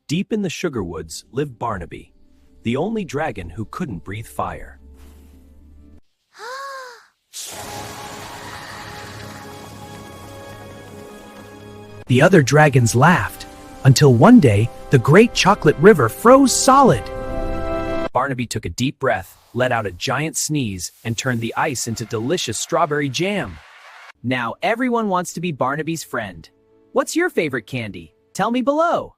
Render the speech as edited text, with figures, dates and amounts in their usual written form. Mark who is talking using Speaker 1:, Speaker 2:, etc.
Speaker 1: Deep in the sugar woods lived Barnaby, the only dragon who couldn't breathe fire. The other dragons laughed, until one day, the great chocolate river froze solid. Barnaby took a deep breath, let out a giant sneeze, and turned the ice into delicious strawberry jam. Now everyone wants to be Barnaby's friend. What's your favorite candy? Tell me below.